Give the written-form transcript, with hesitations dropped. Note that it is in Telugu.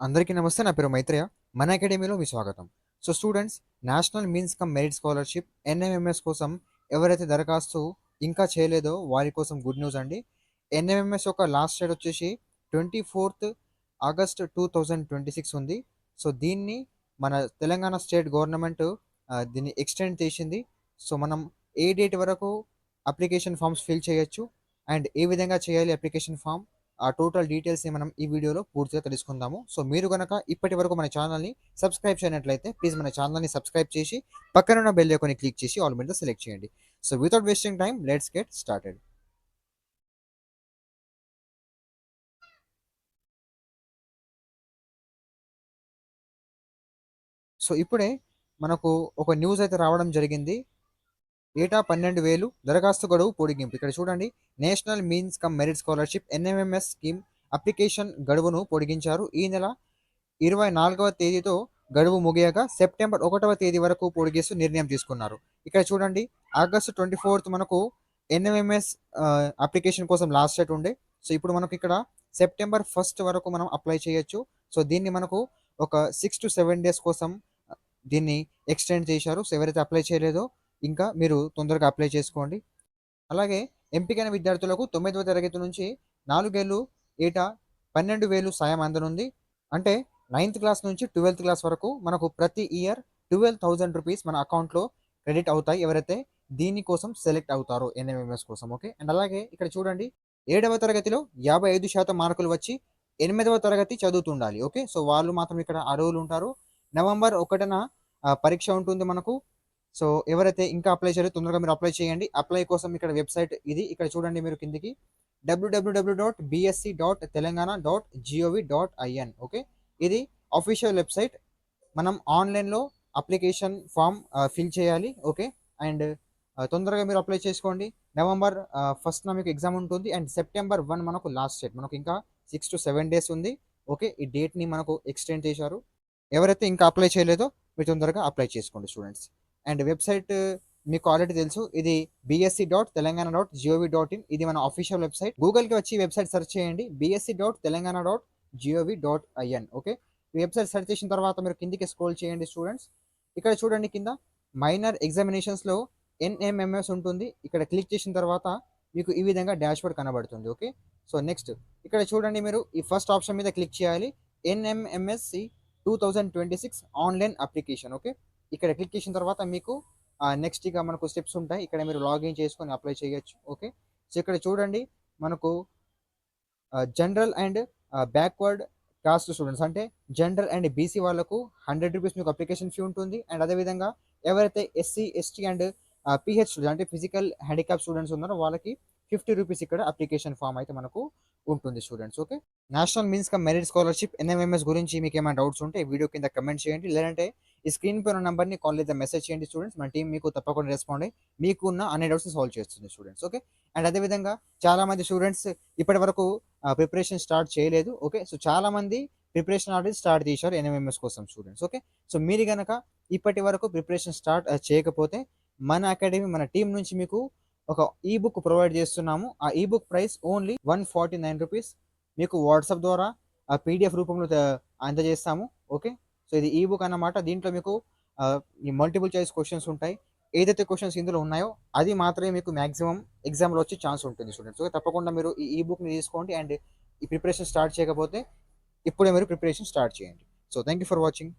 అందరికీ నమస్తే. నా పేరు మైత్రేయ. మన అకాడమీలో మీ స్వాగతం. So students, national means come merit scholarship NMMS కోసం ఎవరైతే దరఖాస్తు ఇంకా చేయలేదో వారి కోసం గుడ్ న్యూస్ అండి. ఎన్ఎంఎంఎస్ యొక్క లాస్ట్ డేట్ వచ్చేసి 24th ఆగస్ట్ 2026 ఉంది. సో దీన్ని మన తెలంగాణ స్టేట్ గవర్నమెంట్ దీన్ని ఎక్స్టెండ్ చేసింది. సో మనం ఏ డేట్ వరకు అప్లికేషన్ ఫామ్స్ ఫిల్ చేయొచ్చు అండ్ ఏ విధంగా చేయాలి అప్లికేషన్ ఫామ్, ఆ టోటల్ డీటెయిల్స్ని మనం ఈ వీడియోలో పూర్తిగా తెలుసుకుందాము. సో మీరు కనుక ఇప్పటి వరకు మన ఛానల్ని సబ్స్క్రైబ్ చేయనట్లయితే ప్లీజ్ మన ఛానల్ని సబ్స్క్రైబ్ చేసి పక్కనున్న బెల్ ఐకాన్ని క్లిక్ చేసి ఆల్ మీద సెలెక్ట్ చేయండి. So without wasting time let's get started. So ఇప్పుడే మనకు ఒక న్యూస్ అయితే రావడం జరిగింది. ఏటా 12,000 దరఖాస్తు గడువు పొడిగింపు. ఇక్కడ చూడండి, national means come merit scholarship NMMS scheme application గడువును పొడిగించారు. ఈ నెల 24వ తేదీతో గడువు ముగియగా సెప్టెంబర్ 1వ తేదీ వరకు పొడిగిస్తూ నిర్ణయం తీసుకున్నారు. ఇక్కడ చూడండి, ఆగస్టు 24th మనకు ఎన్ఎంఎంఎస్ అప్లికేషన్ కోసం లాస్ట్ డేట్ ఉండే. సో ఇప్పుడు మనకు ఇక్కడ సెప్టెంబర్ 1st వరకు మనం అప్లై చేయొచ్చు. సో దీన్ని మనకు ఒక 6 to 7 days కోసం దీన్ని ఎక్స్టెండ్ చేశారు. సో ఎవరైతే అప్లై చేయలేదో ఇంకా మీరు తొందరగా అప్లై చేసుకోండి. అలాగే ఎంపికైన విద్యార్థులకు 9వ తరగతి నుంచి 4 ఏళ్ళు ఏటా 12,000 సాయం అందనుంది. అంటే 9th క్లాస్ నుంచి 12th క్లాస్ వరకు మనకు ప్రతి ఇయర్ 12,000 రూపీస్ మన అకౌంట్లో క్రెడిట్ అవుతాయి ఎవరైతే దీనికోసం సెలెక్ట్ అవుతారో ఎన్ఎంఎంఎస్ కోసం. ఓకే, అండ్ అలాగే ఇక్కడ చూడండి, 7వ తరగతిలో 55% మార్కులు వచ్చి 8వ తరగతి చదువుతుండాలి. ఓకే, సో వాళ్ళు మాత్రం ఇక్కడ అర్హులు ఉంటారు. నవంబర్ 1న పరీక్ష ఉంటుంది మనకు. సో ఎవరైతే ఇంకా అప్లై చేయలేదు తొందరగా మీరు అప్లై చేయండి. అప్లై కోసం ఇక్కడ వెబ్సైట్ ఇది, ఇక్కడ చూడండి మీరు కిందికి www.bsc.telangana.gov.in. ఓకే, ఇది అఫీషియల్ వెబ్సైట్. మనం ఆన్లైన్లో అప్లికేషన్ ఫామ్ ఫిల్ చేయాలి. ఓకే, అండ్ తొందరగా మీరు అప్లై చేసుకోండి. నవంబర్ 1st మీకు ఎగ్జామ్ ఉంటుంది అండ్ సెప్టెంబర్ 1 మనకు లాస్ట్ డేట్. మనకు ఇంకా 6 to 7 days ఉంది. ఓకే, ఈ డేట్ని మనకు ఎక్స్టెండ్ చేశారు. ఎవరైతే ఇంకా అప్లై చేయలేదో మీరు తొందరగా అప్లై చేసుకోండి స్టూడెంట్స్. అండ్ వెబ్సైట్ మీకు ఆల్రెడీ తెలుసు, ఇది bsc.telangana.gov.in. ఇది మన అఫీషియల్ వెబ్సైట్. గూగుల్కి వచ్చి వెబ్సైట్ సెర్చ్ చేయండి, bsc.telangana.gov.in. ఓకే, ఈ వెబ్సైట్ సెర్చ్ చేసిన తర్వాత మీరు కిందికి స్క్రోల్ చేయండి స్టూడెంట్స్. ఇక్కడ చూడండి, కింద మైనర్ ఎగ్జామినేషన్స్లో ఎన్ఎంఎంఎస్ ఉంటుంది. ఇక్కడ క్లిక్ చేసిన తర్వాత మీకు ఈ విధంగా డాష్బోర్డ్ కనబడుతుంది. ఓకే, సో నెక్స్ట్ ఇక్కడ చూడండి, మీరు ఈ ఫస్ట్ ఆప్షన్ మీద క్లిక్ చేయాలి, ఎన్ఎంఎంఎస్సి 2026 ఆన్లైన్ అప్లికేషన్. ఓకే, ఇక్కడ క్లిక్ చేసిన తర్వాత మీకు నెక్స్ట్ ఇక మనకు స్టెప్స్ ఉంటాయి. ఇక్కడ మీరు లాగిన్ చేసుకొని అప్లై చేయొచ్చు. ఓకే, సో ఇక్కడ చూడండి, మనకు general and backward cost students అంటే జనరల్ అండ్ బీసీ వాళ్ళకు 100 రూపీస్ మీకు అప్లికేషన్ ఫీ ఉంటుంది. అండ్ అదేవిధంగా ఎవరైతే SC ST and pH student అంటే ఫిజికల్ హ్యాండిక్యాప్ స్టూడెంట్స్ ఉన్నారో వాళ్ళకి 50 రూపీస్ ఇక్కడ అప్లికేషన్ ఫామ్ అయితే మనకు ఉంటుంది students. Okay, national means come merit scholarship NMMS గురించి మీకు ఏమైనా డౌట్స్ ఉంటే వీడియో కింద కమెంట్ చేయండి, లేదంటే ఈ స్క్రీన్ పైన నెంబర్ని కాల్ లేదా మెసేజ్ చేయండి స్టూడెంట్స్. మన టీం మీకు తప్పకుండా రెస్పాండ్ అయ్యి మీకు ఉన్న అన్ని డౌట్స్ సాల్వ్ చేస్తుంది స్టూడెంట్స్. ఓకే, అండ్ అదేవిధంగా చాలామంది స్టూడెంట్స్ ఇప్పటి వరకు ప్రిపరేషన్ స్టార్ట్ చేయలేదు. ఓకే, సో చాలామంది ప్రిపరేషన్ ఆల్రెడీ స్టార్ట్ చేశారు ఎన్ఎంఎంఎస్ కోసం స్టూడెంట్స్. ఓకే, సో మీరు కనుక ఇప్పటి వరకు ప్రిపరేషన్ స్టార్ట్ చేయకపోతే మన అకాడమీ మన టీం నుంచి మీకు ఒక ఈ బుక్ ప్రొవైడ్ చేస్తున్నాము. ఆ ఈ బుక్ ప్రైస్ ఓన్లీ 149 రూపీస్. మీకు వాట్సాప్ ద్వారా ఆ పీడిఎఫ్ రూపంలో అందజేస్తాము. ఓకే, సో ఇది ఈ బుక్ అన్నమాట. దీంట్లో మీకు ఈ మల్టిపుల్ చాయిస్ క్వశ్చన్స్ ఉంటాయి. ఏదైతే క్వశ్చన్స్ ఇందులో ఉన్నాయో అది మాత్రమే మీకు మ్యాక్సిమం ఎగ్జామ్లో వచ్చే ఛాన్స్ ఉంటుంది స్టూడెంట్స్. ఓకే, తప్పకుండా మీరు ఈ బుక్ని తీసుకోండి అండ్ ఈ ప్రిపరేషన్ స్టార్ట్ చేయకపోతే ఇప్పుడే మీరు ప్రిపరేషన్ స్టార్ట్ చేయండి. So thank you for watching.